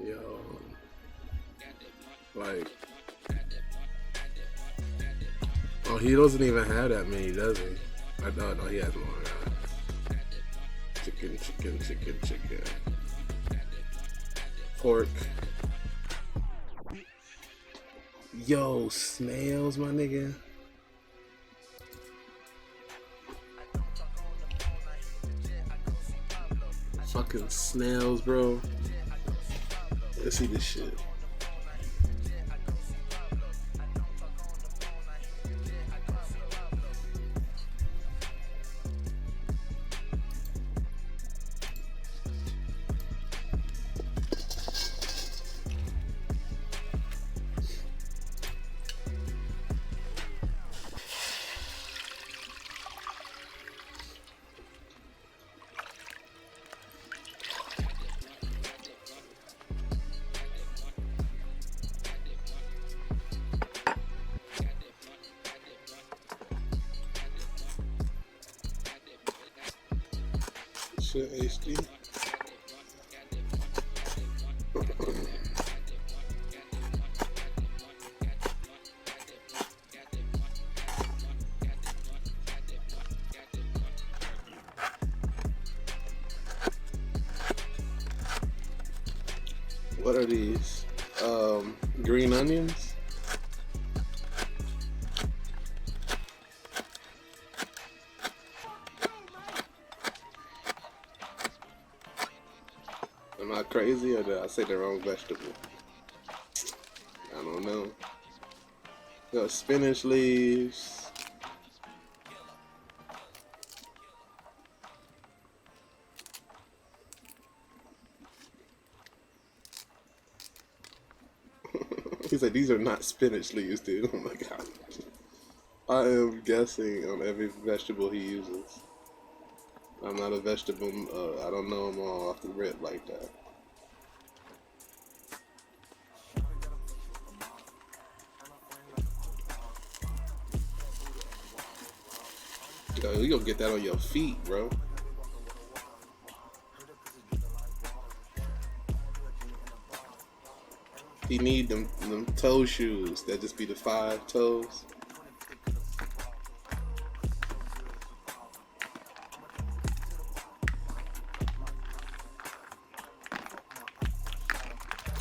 Yo, like, oh, he doesn't even have that many, does he? No, he has more. Chicken, chicken, chicken, chicken. Pork. Yo, snails, my nigga. Fucking snails, bro. Let's see this shit. HD. What are these? Green onions? Am I crazy or did I say the wrong vegetable? I don't know. Got spinach leaves. He said these are not spinach leaves, dude. Oh my god. I am guessing on every vegetable he uses. I'm not a vegetable, I don't know them all off the rip like that. Yo, you gonna get that on your feet, bro. He need them toe shoes that just be the 5 toes.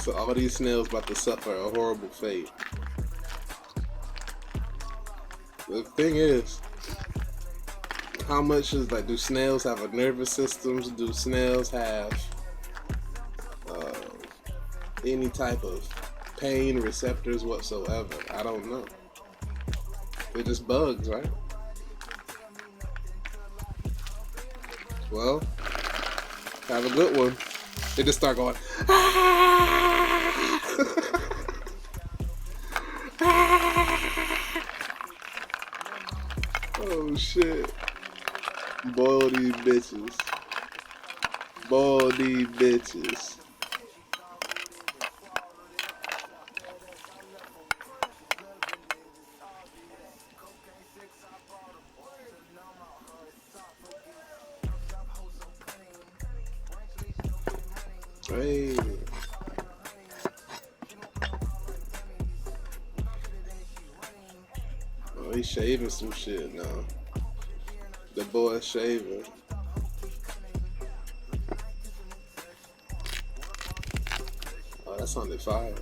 So all these snails about to suffer a horrible fate. The thing is, how much is like, do snails have a nervous system? Do snails have any type of pain receptors whatsoever? I don't know. They're just bugs, right? Well, have a good one. They just start going, oh shit. Boil these bitches. Boil these bitches. Hey. Oh, he's shaving some shit now. The boy's shaving. Oh, that sounded fire.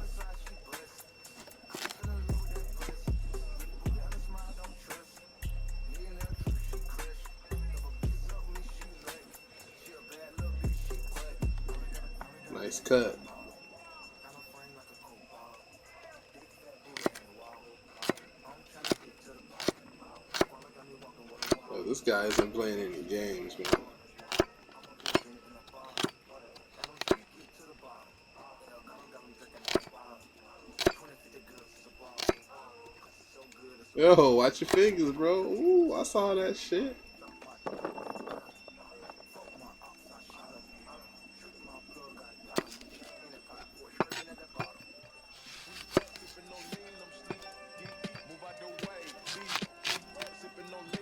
Nice cut. Oh, this guy isn't playing any games, man. Yo, watch your fingers, bro. Ooh, I saw that shit.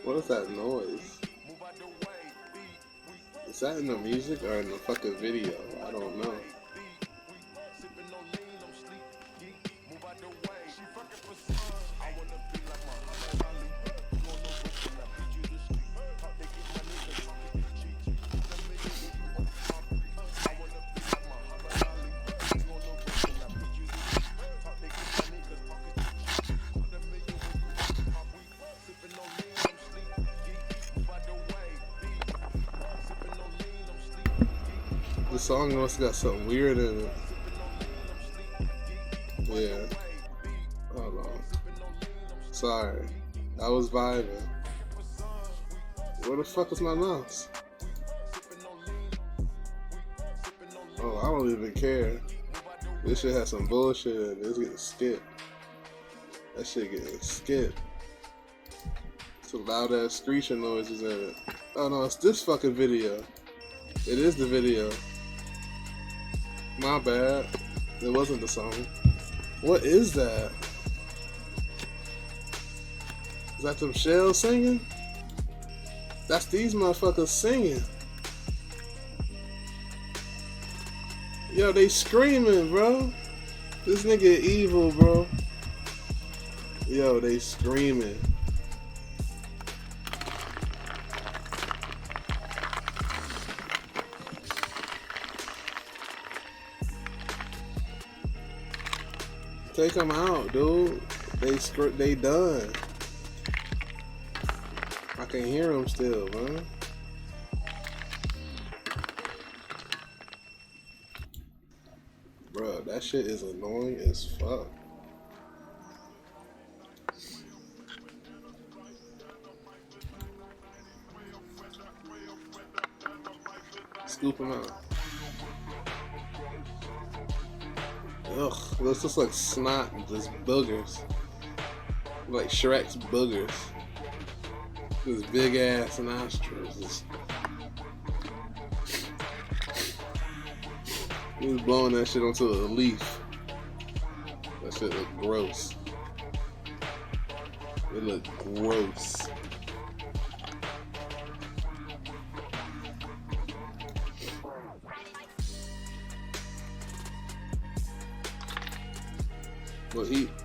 What is that noise? Is that in the music or in the fucking video? I don't know. song must have got something weird in it. Yeah. Hold on. Sorry. I was vibing. Where the fuck is my mouse? Oh, I don't even care. This shit has some bullshit in it. It's getting skipped. That shit getting skipped. Some loud ass screeching noises in it. Oh no, it's this fucking video. It is the video. My bad. It wasn't the song. What is that? Is that them shells singing? That's these motherfuckers singing. Yo, they screaming, bro. This nigga evil, bro. Yo, they screaming. Take them out, dude. They done. I can hear them still, man. Bro, that shit is annoying as fuck. Scoop them out. Ugh, this looks like snot and just boogers. Like Shrek's boogers. This big ass nostrils. He was blowing that shit onto a leaf. That shit looked gross. It looked gross.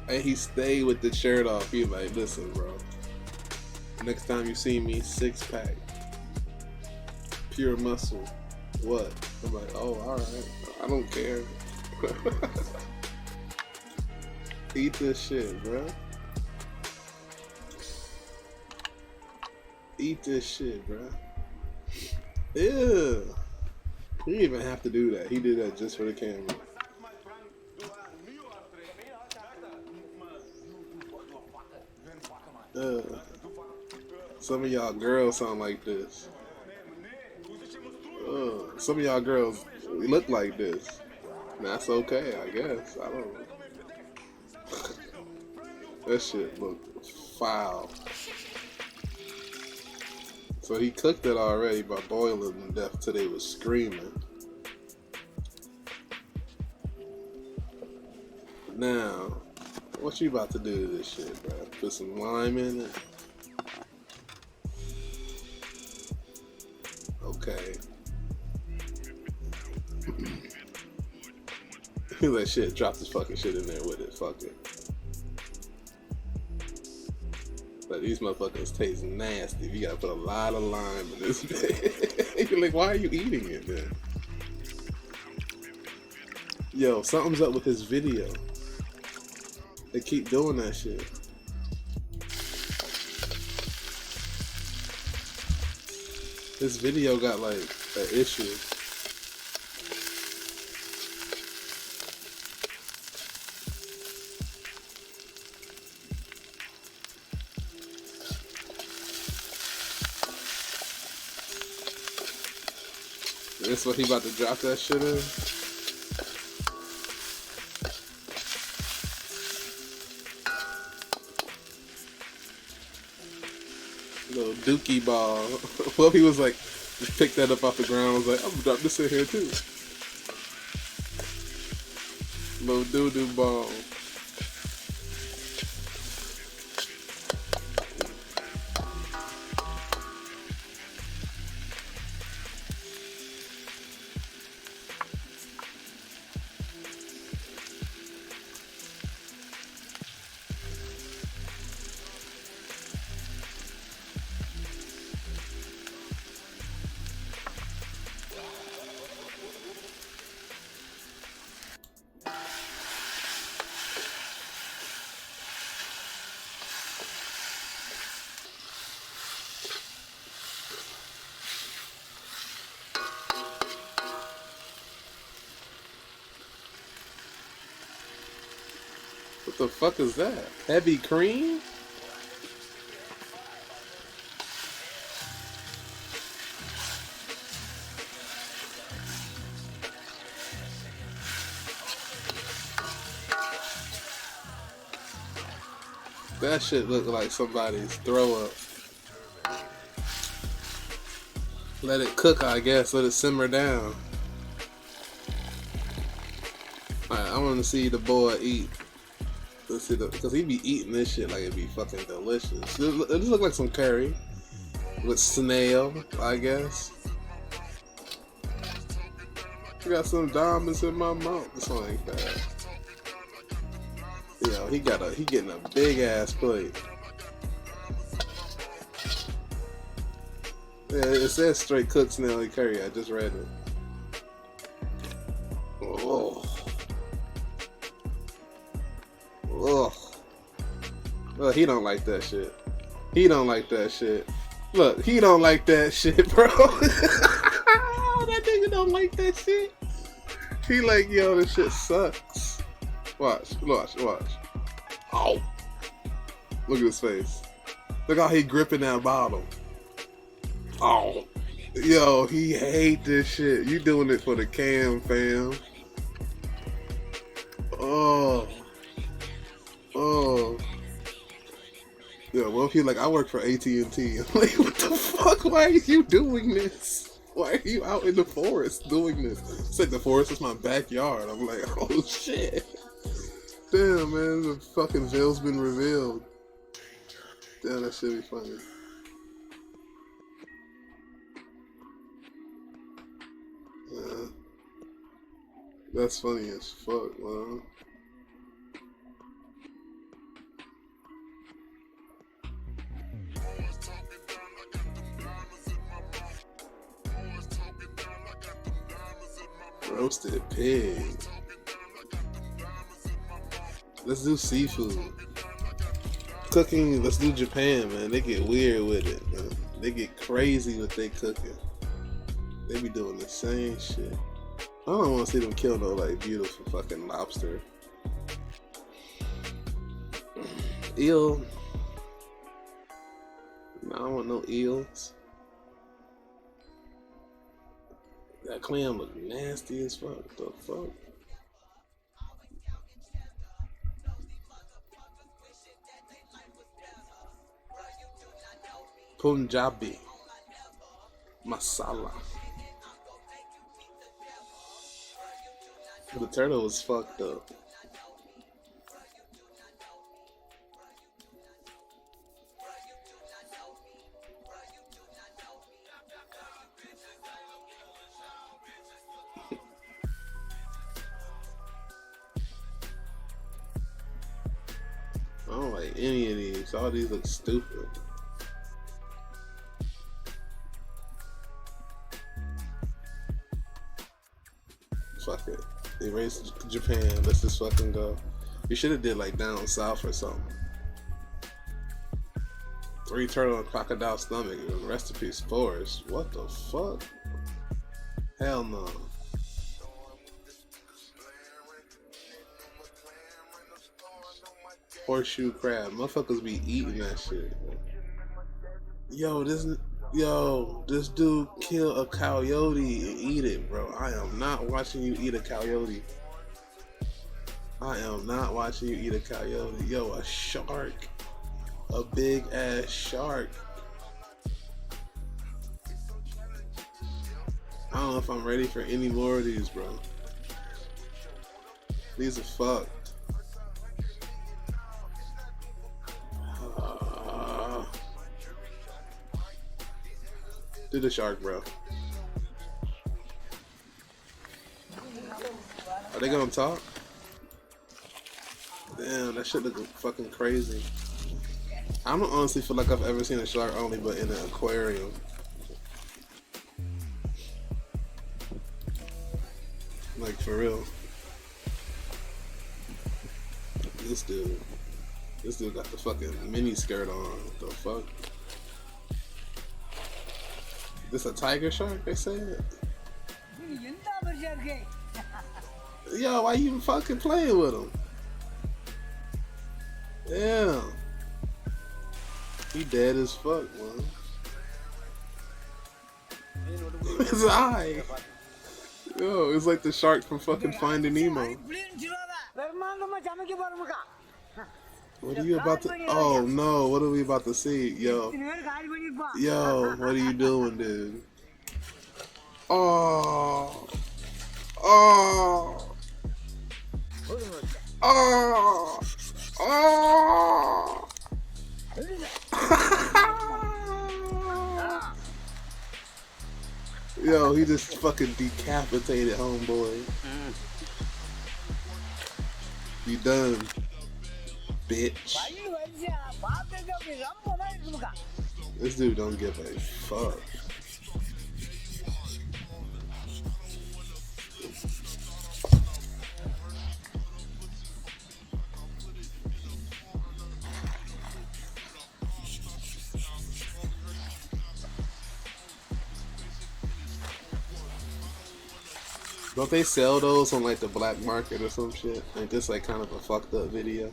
But he stayed with the shirt off. He like, listen, bro. Next time you see me, 6-pack, pure muscle. What? I'm like, oh, all right. I don't care. Eat this shit, bro. Eat this shit, bro. Ew. He didn't even have to do that. He did that just for the camera. Some of y'all girls sound like this. Some of y'all girls look like this. That's okay, I guess. I don't know. That shit look foul. So he cooked it already by boiling them to death till they was screaming. Now, what you about to do to this shit, bro? Put some lime in it? Okay. He's like, shit, drop this fucking shit in there with it, fuck it. But these motherfuckers taste nasty. You gotta put a lot of lime in this bitch. You're like, why are you eating it, man? Yo, something's up with this video. They keep doing that shit. This video got like an issue. This what he about to drop that shit in? Little dookie ball. Well, he was like, just picked that up off the ground. I was like, I'm gonna drop this in here too. Little doo-doo ball. What the fuck is that? Heavy cream? That shit look like somebody's throw up. Let it cook, I guess. Let it simmer down. Alright, I want to see the boy eat. Let's see, because he be eating this shit like it be fucking delicious. It just look like some curry with snail, I guess. I got some diamonds in my mouth. This one ain't bad. Yo, he getting a big ass plate. Yeah, it says straight cooked snail and curry. I just read it. Oh. Oh. Well, he don't like that shit. He don't like that shit. Look, he don't like that shit, bro. That nigga don't like that shit. He like, yo, this shit sucks. Watch. Oh. Look at his face. Look how he gripping that bottle. Oh. Yo, he hate this shit. You doing it for the cam, fam. Oh. Yeah, well, he like, I work for AT&T. I'm like, what the fuck? Why are you doing this? Why are you out in the forest doing this? It's like the forest is my backyard. I'm like, oh shit. Damn, man, the fucking veil's been revealed. Damn, that should be funny. Yeah. That's funny as fuck, man. Roasted pig. Let's do seafood. Cooking, let's do Japan, man. They get weird with it, man. They get crazy with their cooking. They be doing the same shit. I don't want to see them kill no like beautiful fucking lobster. Eel. No, I don't want no eels. That clam look nasty as fuck. What the fuck? Punjabi masala. The turtle was fucked up. I don't like any of these. All these look stupid. Fuck it. Erase Japan. Let's just fucking go. We should have did like down south or something. 3 turtle and crocodile stomach. Recipe spores. What the fuck? Hell no. Horseshoe crab. Motherfuckers be eating that shit. Yo, this dude kill a coyote and eat it, bro. I am not watching you eat a coyote. I am not watching you eat a coyote. Yo, a shark. A big ass shark. I don't know if I'm ready for any more of these, bro. These are fucked. Do the shark, bro. Are they gonna talk? Damn, that shit look fucking crazy. I don't honestly feel like I've ever seen a shark only but in an aquarium. Like, for real. This dude got the fucking mini skirt on. What the fuck? This a tiger shark, they said? Yo, why you fucking playing with him? Yeah. He dead as fuck, man. His eye. Yo, it's like the shark from fucking Finding Nemo. What are you about to... Oh, no. What are we about to see? Yo. Yo, what are you doing, dude? Oh. Oh. Oh. Oh. Yo, he just fucking decapitated homeboy. You done, bitch. This dude don't give a fuck. Don't they sell those on like the black market or some shit? Like this like kind of a fucked up video.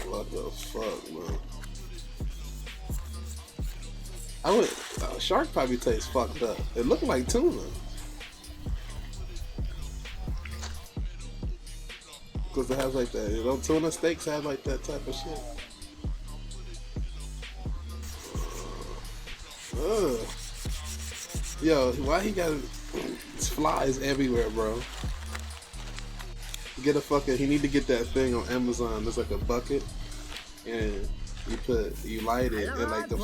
What the fuck, man? I would shark probably tastes fucked up. It looked like tuna. Cause it has like that. You know, tuna steaks have like that type of shit. Ugh. Yo, why he got flies everywhere, bro? Get a fucking. He need to get that thing on Amazon. There's like a bucket, and you light it, and like the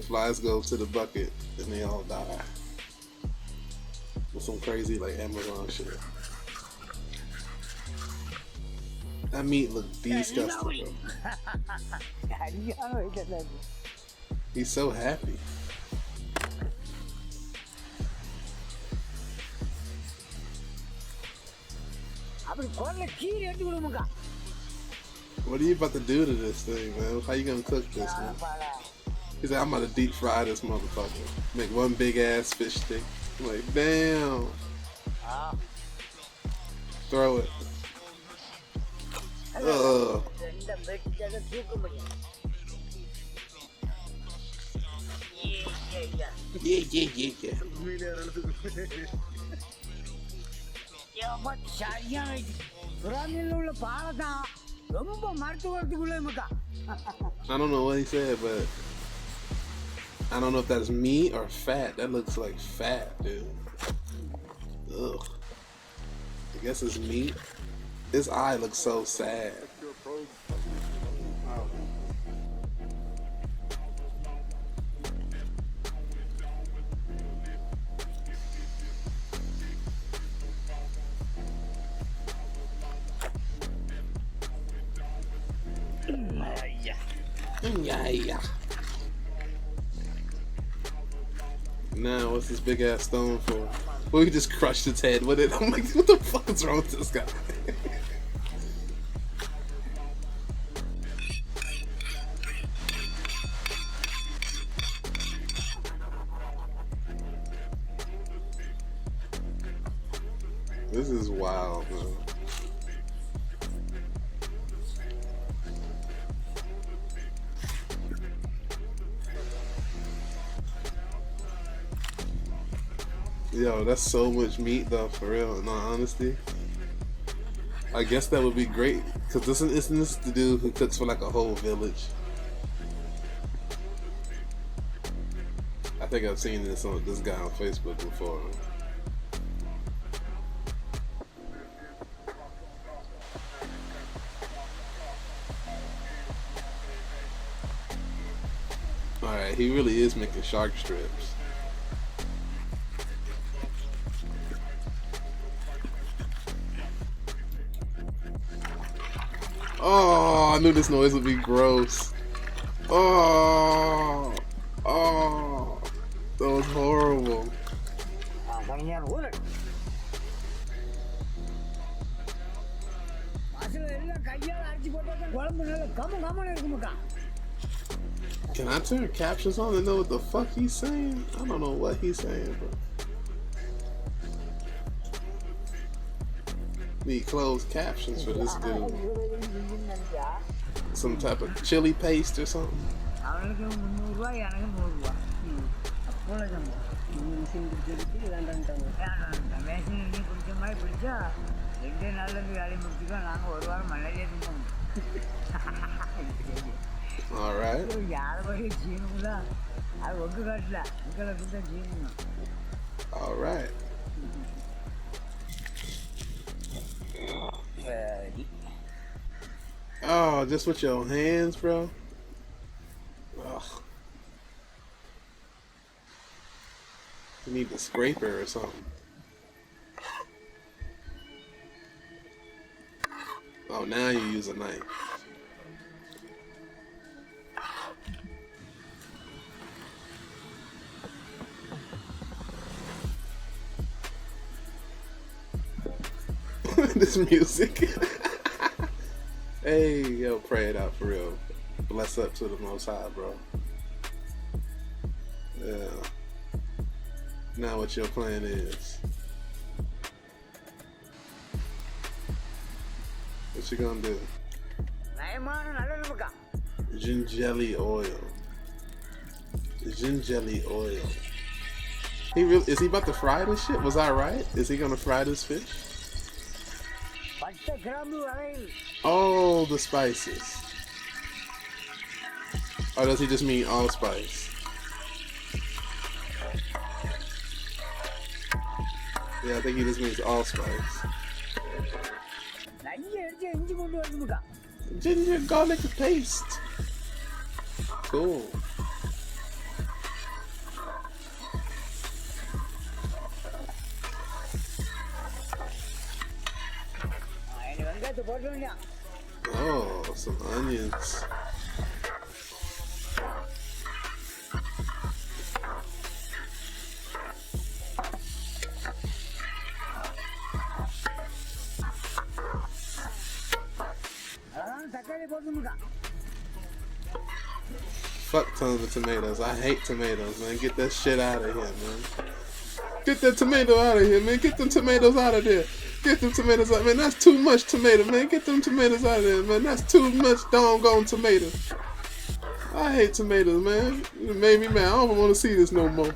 flies go to the bucket, and they all die. With some crazy like Amazon shit. That meat looks disgusting, bro. He's so happy. What are you about to do to this thing, man? How you gonna cook this, man? He said, I'm about to deep fry this motherfucker. Make one big ass fish stick. I'm like, damn. Throw it. Yeah. I don't know what he said, but I don't know if that's meat or fat. That looks like fat, dude. Ugh. I guess it's meat. His eye looks so sad. Yeah. Now, what's this big ass stone for? Well, he just crushed its head with it. I'm like, what the fuck is wrong with this guy? This is wild, man. Yo, that's so much meat though, for real, in all honesty. I guess that would be great, because isn't this the dude who cooks for like a whole village? I think I've seen this guy on Facebook before. Alright, he really is making shark strips. Oh, I knew this noise would be gross. Oh, that was horrible. Can I turn captions on and know what the fuck he's saying? I don't know what he's saying, bro. Need closed captions for this dude. Some type of chili paste or something. All right. All right. Oh, just with your hands, bro. Ugh. You need a scraper or something. Oh, now you use a knife. This music. Hey, yo, pray it out for real. Bless up to the Most High, bro. Yeah. Now what your plan is. What you gonna do? Gingelly oil. Gingelly oil. He really is he about to fry this shit? Was I right? Is he gonna fry this fish? Oh, the spices. Or does he just mean allspice? Yeah, I think he just means allspice. Ginger garlic paste. Cool. Oh, some onions. Fuck tons of tomatoes. I hate tomatoes, man. Get that shit out of here, man. Get that tomato out of here, man. Get them tomatoes out of there. Get them tomatoes out, man. That's too much tomato, man. Get them tomatoes out of there, man. That's too much doggone tomato. I hate tomatoes, man. It made me mad. I don't want to see this no more.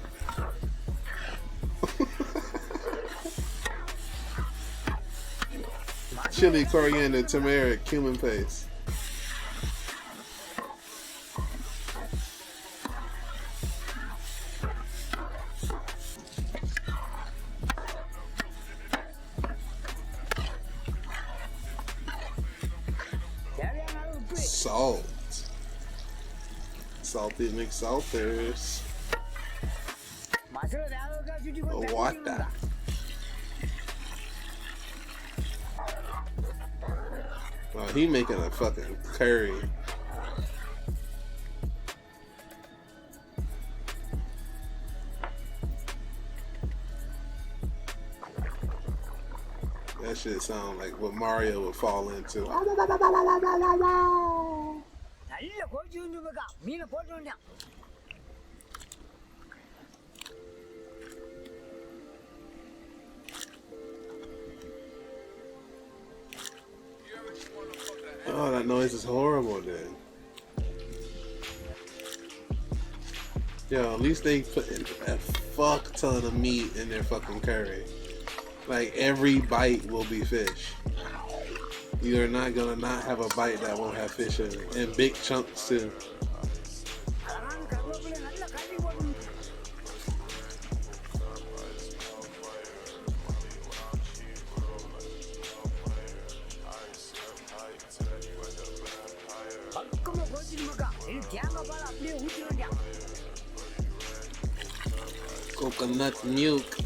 Chili, coriander, turmeric, cumin paste. Salt. Salty McSalters. Water. Oh, he making a fucking curry. That shit sound like what Mario would fall into. Oh, that noise is horrible, dude. Yo, at least they put in a fuck ton of meat in their fucking curry. Like, every bite will be fish. You're not gonna not have a bite that won't have fish in it. And big chunks, too. Coconut milk.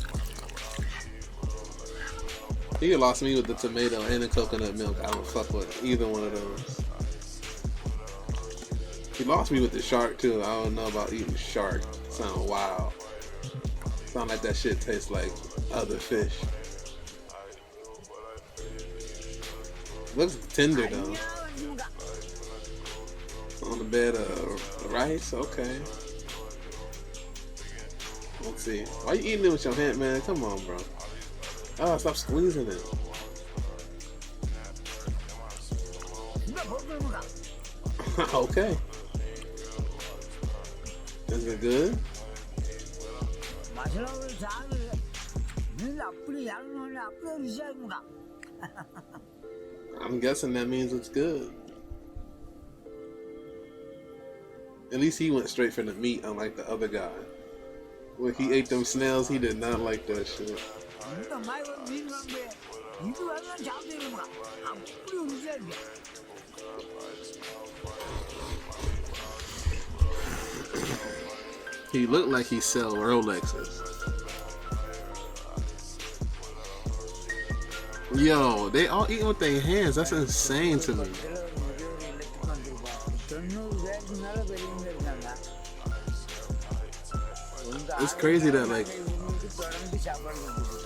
He lost me with the tomato and the coconut milk. I don't fuck with either one of those. He lost me with the shark too. I don't know about eating shark. Sound wild. Sound like that shit tastes like other fish. Looks tender though. On the bed of rice? Okay. Let's see. Why you eating it with your hand, man? Come on, bro. Oh, stop squeezing it. Okay. Is it good? I'm guessing that means it's good. At least he went straight for the meat, unlike the other guy. When he ate them snails, he did not like that shit. He looked like he sell Rolexes. Yo, they all eating with their hands. That's insane to me. It's crazy that like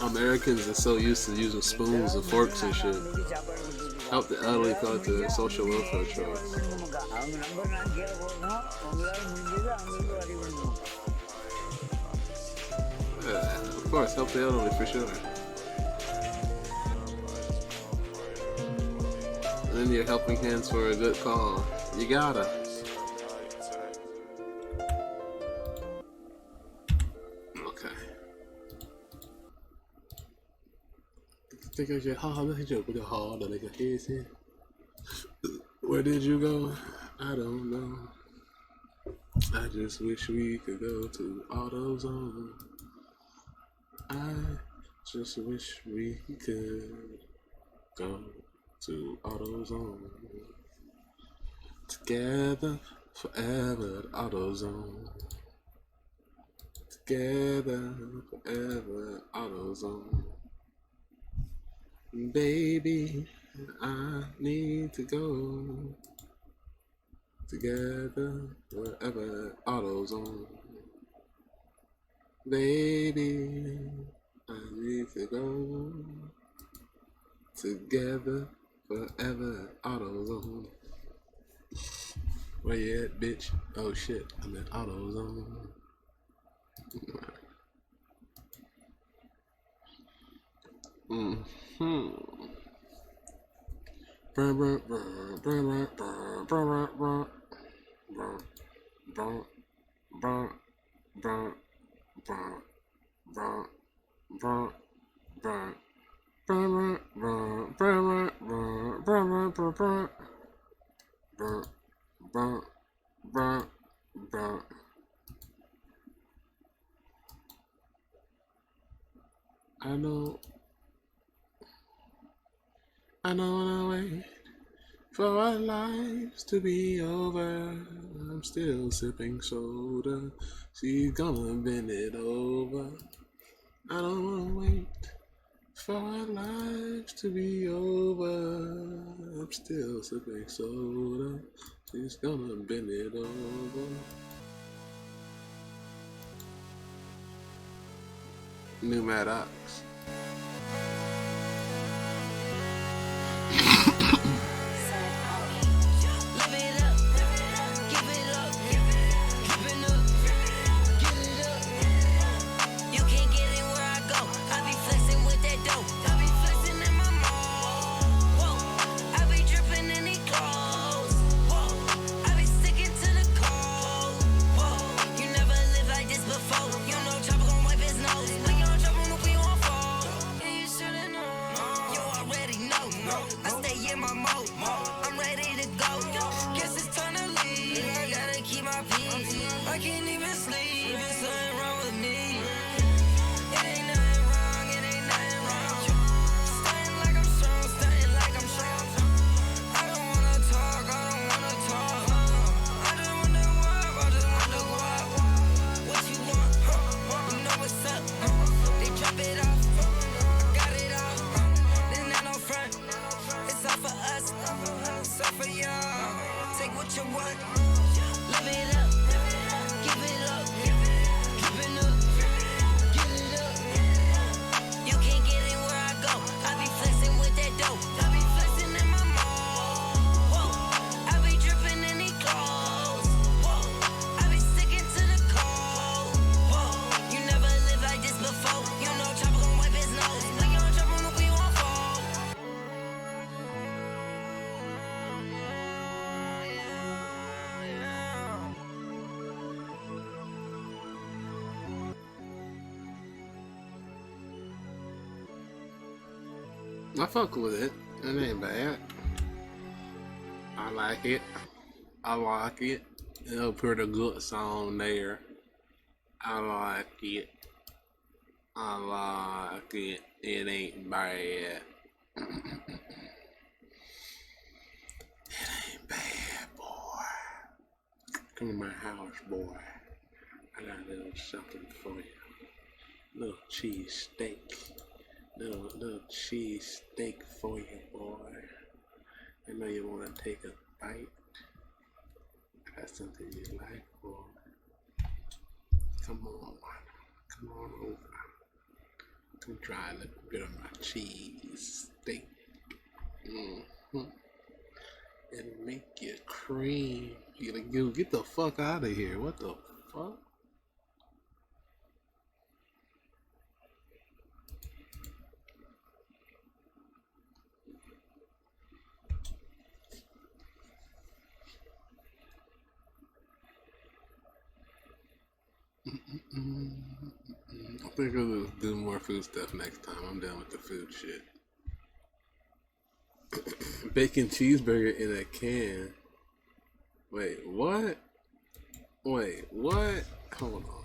Americans are so used to using spoons and forks and shit. Help the elderly call it the social welfare trust. Of course, help the elderly for sure. And then you're helping hands for a good cause. You gotta. Where did you go? I don't know. I just wish we could go to AutoZone. I just wish we could go to AutoZone. Together forever at AutoZone. Together forever at AutoZone. Baby, I need to go together wherever AutoZone. Baby, I need to go together forever AutoZone. Where you at, bitch? Oh shit, I'm at AutoZone. I know when I wait for our lives to be over, I'm still sipping soda. She's gonna bend it over. I don't wanna wait for our lives to be over. I'm still sipping soda. She's gonna bend it over. New Maddox. Clothes. I fuck with it. It ain't bad. I like it. I like it. It'll put a good song there. I like it. I like it. It ain't bad. It ain't bad, boy. Come to my house, boy. I got a little something for you. Little cheese steak. Little cheese steak for you, boy. I know you want to take a bite. I got something you like, boy. Come on over. Come try a little bit of my cheese steak. It'll make you cream. Get the fuck out of here. What the fuck? I think I'll do more food stuff next time. I'm done with the food shit. Bacon cheeseburger in a can. Wait, what? Hold on.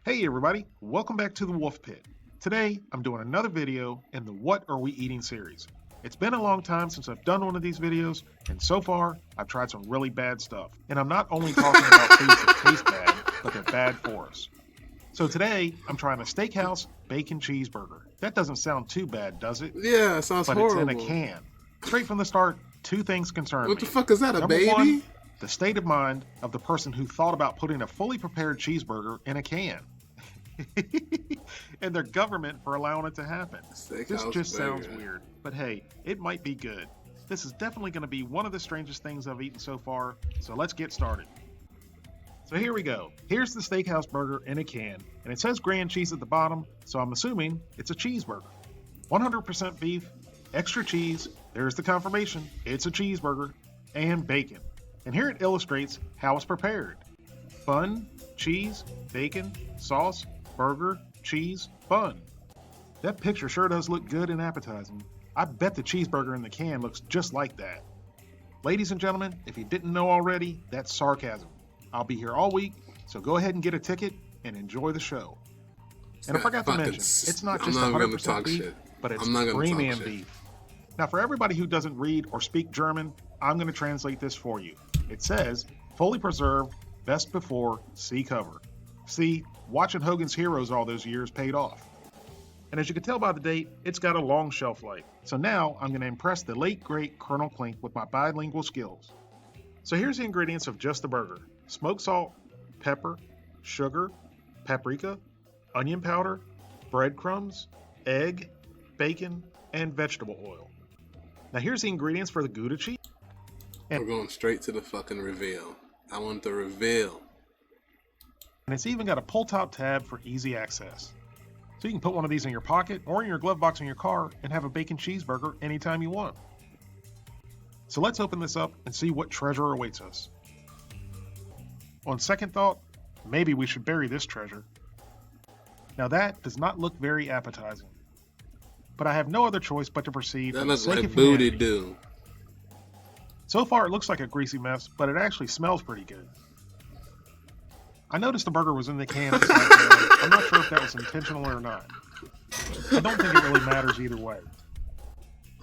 Hey everybody, welcome back to the Wolf Pit. Today, I'm doing another video in the What Are We Eating series. It's been a long time since I've done one of these videos, and so far, I've tried some really bad stuff. And I'm not only talking about foods that taste bad, but they're bad for us. So today, I'm trying a steakhouse bacon cheeseburger. That doesn't sound too bad, does it? Yeah, it sounds horrible. But it's in a can. Straight from the start, two things concern me. What the fuck is that, a Number baby? One, the state of mind of the person who thought about putting a fully prepared cheeseburger in a can. And their government for allowing it to happen. This just sounds weird, but hey, it might be good. This is definitely going to be one of the strangest things I've eaten so far, so let's get started. So here we go. Here's the steakhouse burger in a can, and it says grand cheese at the bottom, so I'm assuming it's a cheeseburger. 100% beef, extra cheese, there's the confirmation, it's a cheeseburger, and bacon. And here it illustrates how it's prepared. Bun, cheese, bacon, sauce, burger, cheese, bun. That picture sure does look good and appetizing. I bet the cheeseburger in the can looks just like that. Ladies and gentlemen, if you didn't know already, that's sarcasm. I'll be here all week, so go ahead and get a ticket and enjoy the show. And I forgot to mention, it's not just 100% beef, but it's premium beef. Now for everybody who doesn't read or speak German, I'm going to translate this for you. It says, fully preserved, best before, see cover. See, watching Hogan's Heroes all those years paid off. And as you can tell by the date, it's got a long shelf life. So now I'm going to impress the late great Colonel Klink with my bilingual skills. So here's the ingredients of just the burger. Smoked salt, pepper, sugar, paprika, onion powder, breadcrumbs, egg, bacon, and vegetable oil. Now here's the ingredients for the Gouda cheese. We're going straight to the fucking reveal. I want the reveal. And it's even got a pull-top tab for easy access. So you can put one of these in your pocket or in your glove box in your car and have a bacon cheeseburger anytime you want. So let's open this up and see what treasure awaits us. On second thought, maybe we should bury this treasure. Now that does not look very appetizing. But I have no other choice but to proceed for the sake of humanity. Booty do. So far it looks like a greasy mess, but it actually smells pretty good. I noticed the burger was in the can upside down. I'm not sure if that was intentional or not. I don't think it really matters either way.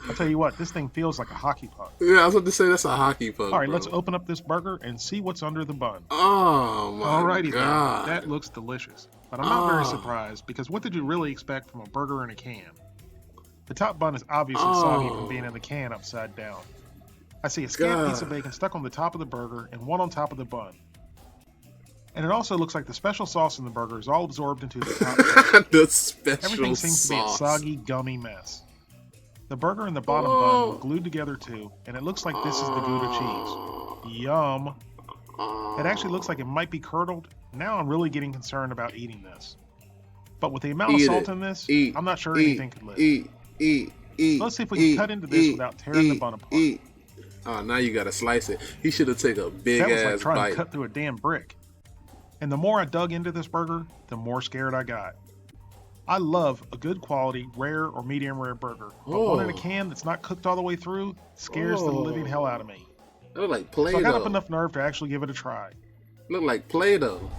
I'll tell you what, this thing feels like a hockey puck. Yeah, I was about to say that's a hockey puck. Alright, let's open up this burger and see what's under the bun. Oh my Alrighty God. Then, that looks delicious. But I'm not very surprised, because what did you really expect from a burger in a can? The top bun is obviously soggy from being in the can upside down. I see a scant piece of bacon stuck on the top of the burger and one on top of the bun. And it also looks like the special sauce in the burger is all absorbed into the top bun. The special Everything seems to be a soggy, gummy mess. The burger and the bottom bun were glued together too, and it looks like this is the Gouda cheese. Yum. It actually looks like it might be curdled. Now I'm really getting concerned about eating this. But with the amount of salt in this, I'm not sure anything could live. Let's see if we can cut into this without tearing the bun apart. Oh, now you gotta slice it. He should have taken a big ass bite. That was like trying to cut through a damn brick. And the more I dug into this burger, the more scared I got. I love a good quality, rare or medium rare burger, but one in a can that's not cooked all the way through scares the living hell out of me. That look like So I got up Play-Doh. enough nerve to actually give it a try. Look like Play-Doh.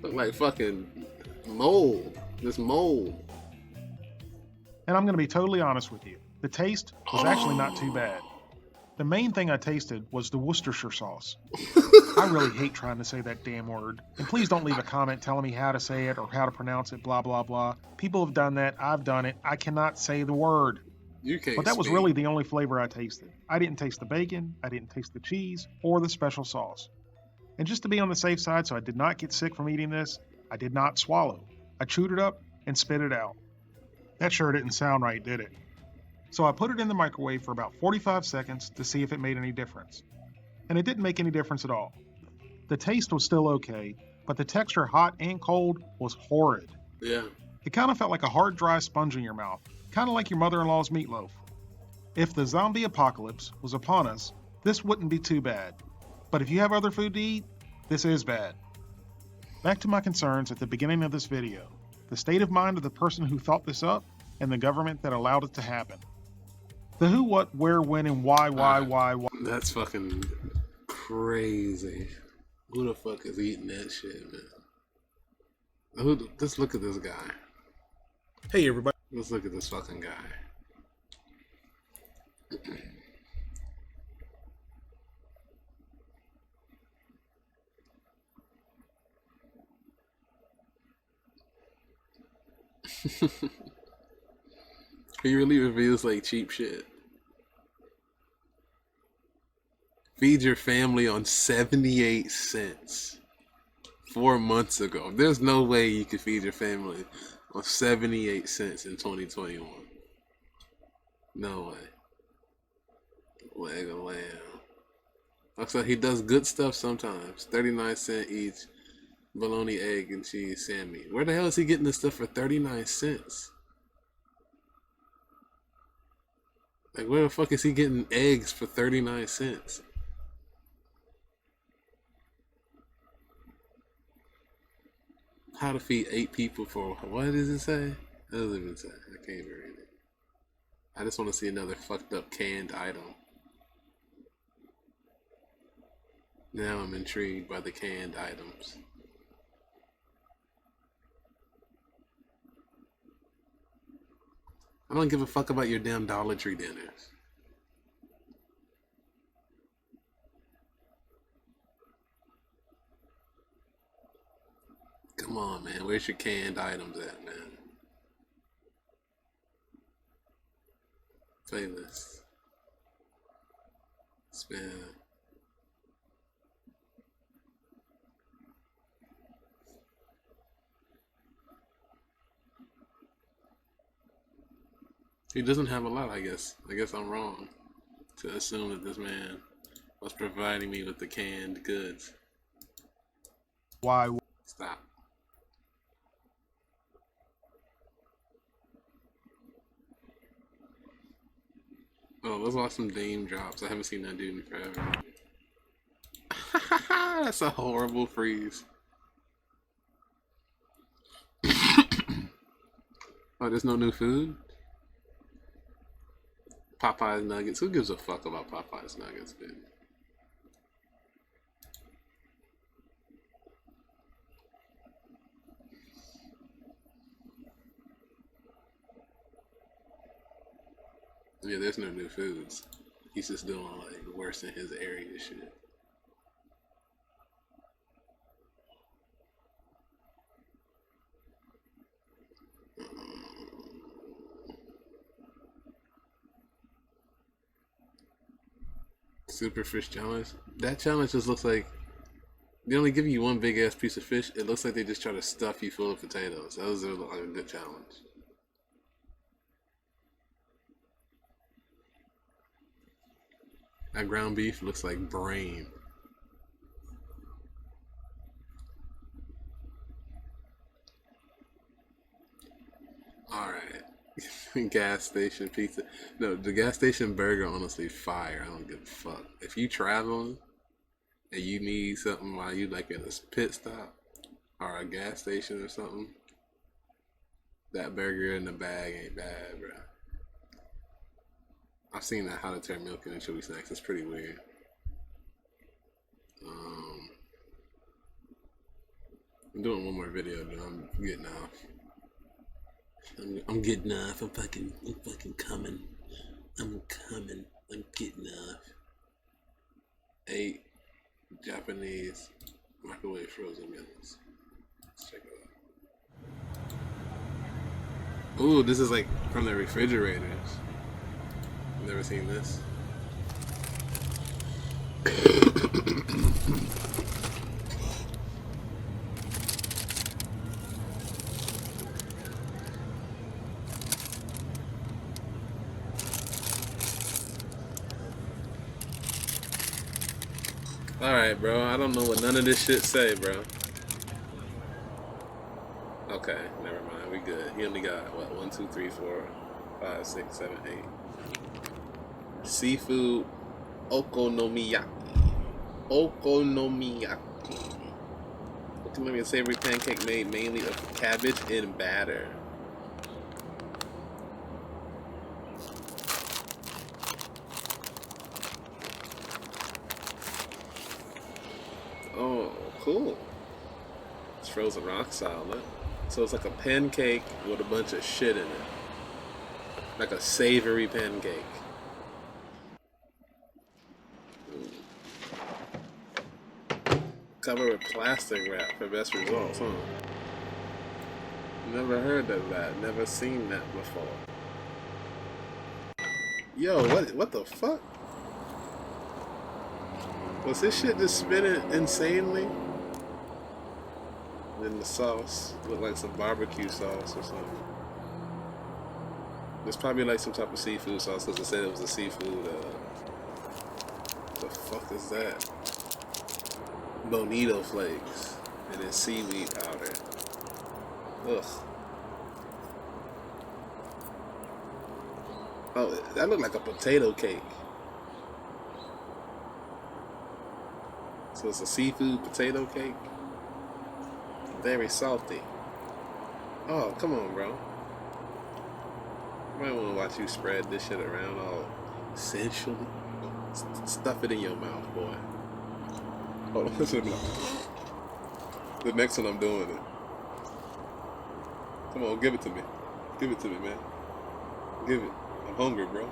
Look like fucking mold. This mold. And I'm going to be totally honest with you. The taste was actually not too bad. The main thing I tasted was the Worcestershire sauce. I really hate trying to say that damn word. And please don't leave a comment telling me how to say it or how to pronounce it, blah, blah, blah. People have done that. I've done it. I cannot say the word. You can't But that was speak. really the only flavor I tasted. I didn't taste the bacon, I didn't taste the cheese, or the special sauce. And just to be on the safe side so I did not get sick from eating this, I did not swallow. I chewed it up and spit it out. That sure didn't sound right, did it? So I put it in the microwave for about 45 seconds to see if it made any difference. And it didn't make any difference at all. The taste was still okay, but the texture, hot and cold, was horrid. Yeah. It kind of felt like a hard, dry sponge in your mouth, kind of like your mother-in-law's meatloaf. If the zombie apocalypse was upon us, this wouldn't be too bad. But if you have other food to eat, this is bad. Back to my concerns at the beginning of this video. The state of mind of the person who thought this up, and the government that allowed it to happen. The who, what, where, when, and why. That's fucking crazy. Who the fuck is eating that shit, man? Just look at this guy. Hey, everybody. Let's look at this fucking guy. He really reveals like cheap shit. Feed your family on 78 cents 4 months ago. There's no way you could feed your family on 78 cents in 2021. No way. Leg of lamb. Looks like he does good stuff sometimes. 39 cents each. Bologna, egg, and cheese sandwich. Where the hell is he getting this stuff for 39 cents? Like, where the fuck is he getting eggs for 39 cents? How to feed 8 people for, what does it say? It doesn't even say. I can't even read it. I just want to see another fucked up canned item. Now I'm intrigued by the canned items. I don't give a fuck about your damn Dollar Tree dinners. Come on, man. Where's your canned items at, man? Playlist. Spin. He doesn't have a lot, I guess. I guess I'm wrong to assume that this man was providing me with the canned goods. Why? Stop. Oh, let's watch some Dame drops. I haven't seen that dude in forever. That's a horrible freeze. Oh, there's no new food? Popeye's nuggets. Who gives a fuck about Popeye's nuggets, dude? Yeah, there's no new foods. He's just doing like worse in his area shit. Super fish challenge. That challenge just looks like they only give you one big ass piece of fish. It looks like they just try to stuff you full of potatoes. That was like a good challenge. That ground beef looks like brain. Alright. Gas station pizza. No, the gas station burger honestly fire. I don't give a fuck. If you traveling and you need something while you like at a pit stop or a gas station or something, That burger in the bag ain't bad, bro. I've seen that how to turn milk into chewy snacks. It's pretty weird. I'm doing one more video, but I'm getting off. I'm getting off. I'm fucking coming. I'm coming. I'm getting off. 8 Japanese microwave frozen meals. Let's check it out. Ooh, this is like from the refrigerators. Never seen this. Alright, bro. I don't know what none of this shit say, bro. Okay, never mind. We good. He only got, what, 1, 2, 3, 4, 5, 6, 7, 8. Seafood okonomiyaki. Okonomiyaki. Okonomiyaki, a savory pancake made mainly of cabbage and batter. Oh, cool. It's frozen rock solid. So it's like a pancake with a bunch of shit in it. Like a savory pancake. Cover with plastic wrap for best results, huh? Never heard of that. Never seen that before. Yo, what the fuck? Was this shit just spinning insanely? Then the sauce looked like some barbecue sauce or something. It's probably like some type of seafood sauce because it said it was a seafood. What the fuck is that? Bonito flakes and then seaweed powder. Ugh. Oh, that looked like a potato cake. So it's a seafood potato cake. Very salty. Oh, come on, bro. I might want to watch you spread this shit around all sensually. Stuff it in your mouth, boy. Hold on, listen to me. The next one I'm doing it. Come on, give it to me. Give it to me, man. Give it. I'm hungry, bro.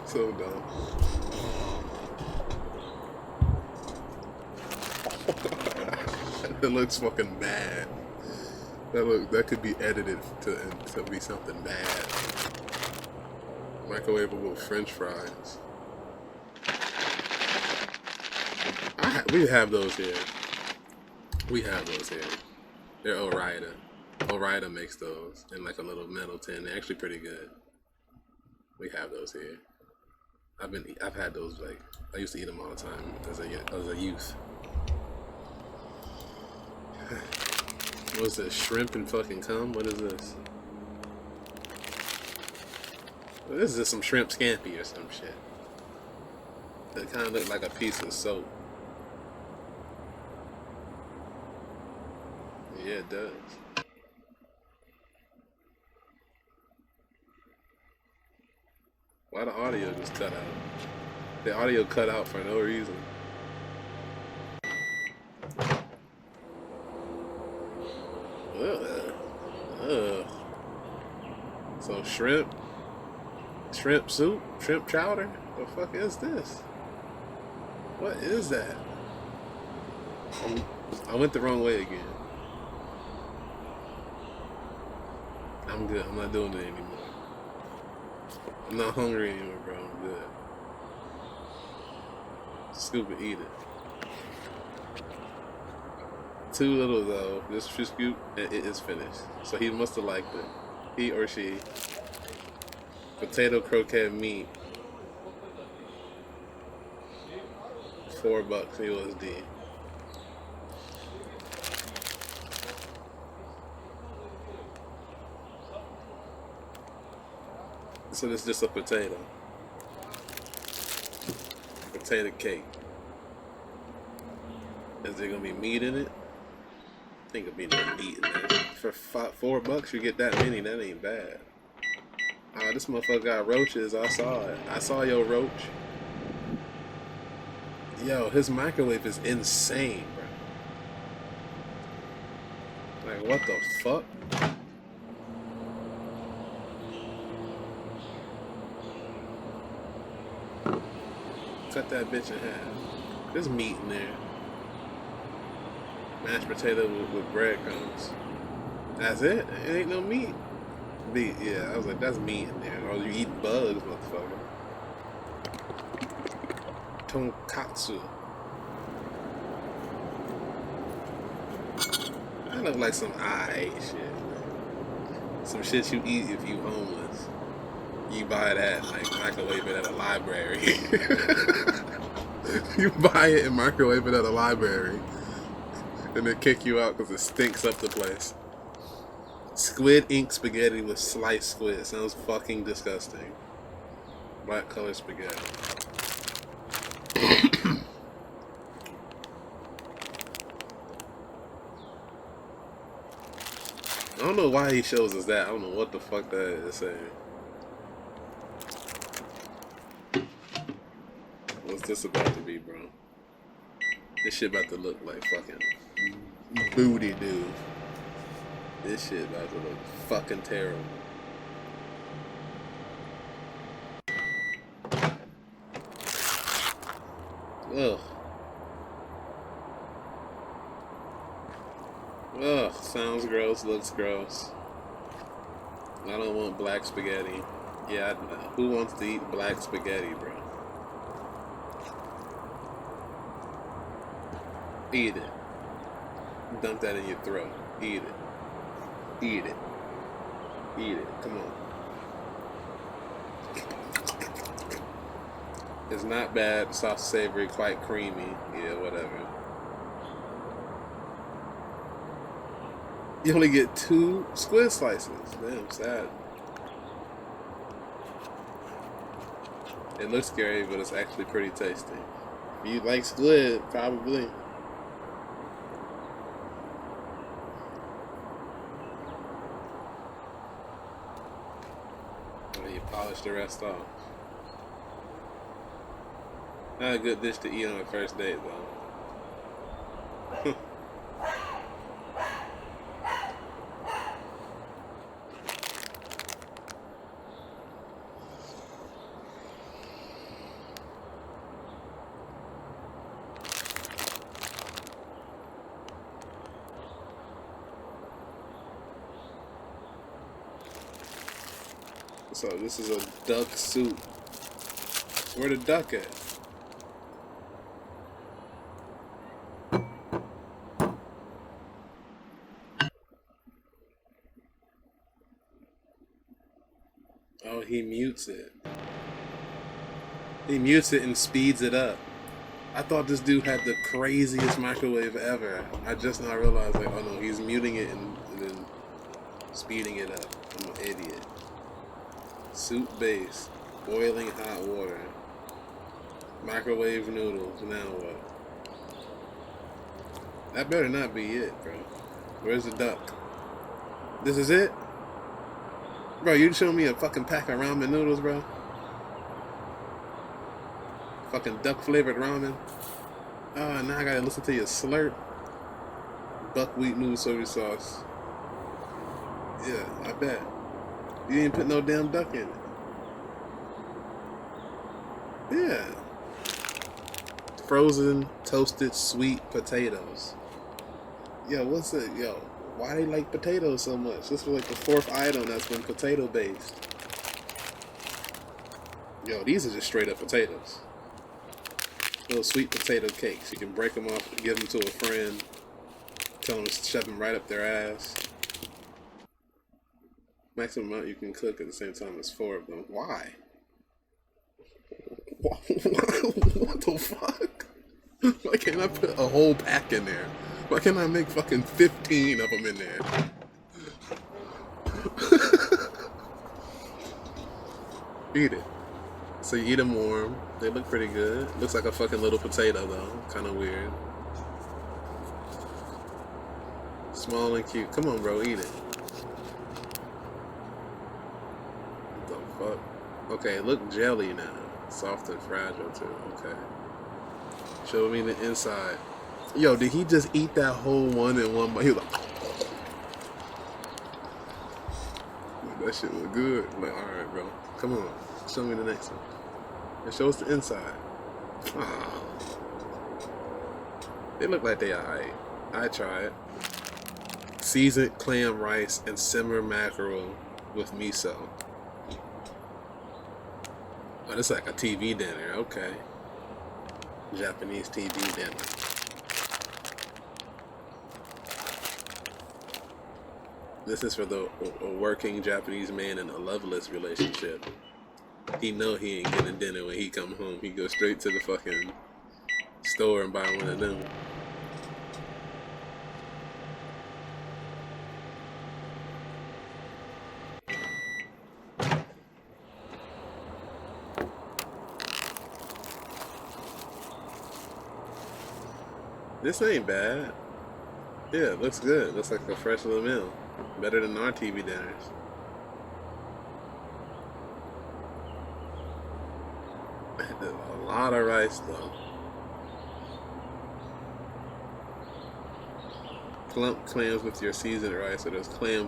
So dumb. It looks fucking bad. That could be edited to be something bad. Microwavable French fries. We have those here. We have those here. They're Ore-Ida. Ore-Ida makes those in like a little metal tin. They're actually pretty good. We have those here. I've had those, like, I used to eat them all the time as a youth. What is this? Shrimp and fucking cum? What is this? This is just some shrimp scampi or some shit. It kind of looked like a piece of soap. Yeah, it does. Why the audio just cut out? The audio cut out for no reason. Ugh. So shrimp soup, shrimp chowder. The fuck is this? What is that? I went the wrong way again. I'm good. I'm not doing it anymore. I'm not hungry anymore, bro. I'm good. Scoop and eat it. Too little though. This scoop, it is finished. So he must have liked it. He or she. Potato croquette meat. $4 USD. So this is just a potato. Potato cake. Is there gonna be meat in it? Think of me no meat in there. For $4 you get that many, that ain't bad. This motherfucker got roaches, I saw it. I saw your roach. Yo, his microwave is insane, bro. Like, what the fuck? Cut that bitch in half. There's meat in there. Mashed potato with breadcrumbs. That's it? It ain't no meat. Meat, yeah, I was like, that's meat in there. Or you eat bugs, motherfucker. Tonkatsu. That look like some I shit. Some shit you eat if you homeless. You buy that, like, microwave it at a library. You buy it and microwave it at a library. And they kick you out because it stinks up the place. Squid ink spaghetti with sliced squid. Sounds fucking disgusting. Black color spaghetti. I don't know why he shows us that. I don't know what the fuck that is saying. What's this about to be, bro? This shit about to look like fucking booty dude. This shit about to look fucking terrible. Ugh. Ugh. Sounds gross, looks gross. I don't want black spaghetti. Yeah, who wants to eat black spaghetti, bro? Eat it. Dump that in your throat. Eat it. Eat it. Eat it. Come on. It's not bad. Soft, savory, quite creamy. Yeah, whatever. You only get 2 squid slices. Damn, sad. It looks scary, but it's actually pretty tasty. If you like squid, probably. Polish the rest off. Not a good dish to eat on a first date, though. So this is a duck soup. Where the duck at? Oh, he mutes it. He mutes it and speeds it up. I thought this dude had the craziest microwave ever. I just now realized, like, oh no, he's muting it and then speeding it up. I'm an idiot. Soup base, boiling hot water, microwave noodles. Now what? That better not be it, bro. Where's the duck? This is it? Bro, you showing me a fucking pack of ramen noodles, bro? Fucking duck flavored ramen. Now I gotta listen to your slurp. Buckwheat noodle soy sauce. Yeah, I bet. You ain't put no damn duck in it. Yeah. Frozen, toasted, sweet potatoes. Yo, what's it? Yo, why they like potatoes so much? This was like the 4th item that's been potato based. Yo, these are just straight up potatoes. Little sweet potato cakes. You can break them off, give them to a friend, tell them to shove them right up their ass. Maximum amount you can cook at the same time as 4 of them. Why? What the fuck? Why can't I put a whole pack in there? Why can't I make fucking 15 of them in there? Eat it. So you eat them warm. They look pretty good. Looks like a fucking little potato though. Kind of weird. small and cute. Come on, bro, eat it. What the fuck? Okay, look jelly now. Soft and fragile too. Okay. Show me the inside. Yo, did he just eat that whole one in one bite? He was like, that shit look good. I'm like, alright, bro. Come on. Show me the next one. And show us the inside. Oh. They look like they alright. I try it. Seasoned clam rice and simmer mackerel with miso. Oh, this is like a TV dinner. Okay. Japanese TV dinner. This is for a working Japanese man in a loveless relationship. He know he ain't getting dinner when he come home. He goes straight to the fucking store and buy one of them. This ain't bad. Yeah, it looks good. Looks like a fresh little meal. Better than our TV dinners. A lot of rice though. Clump clams with your seasoned rice, or those clam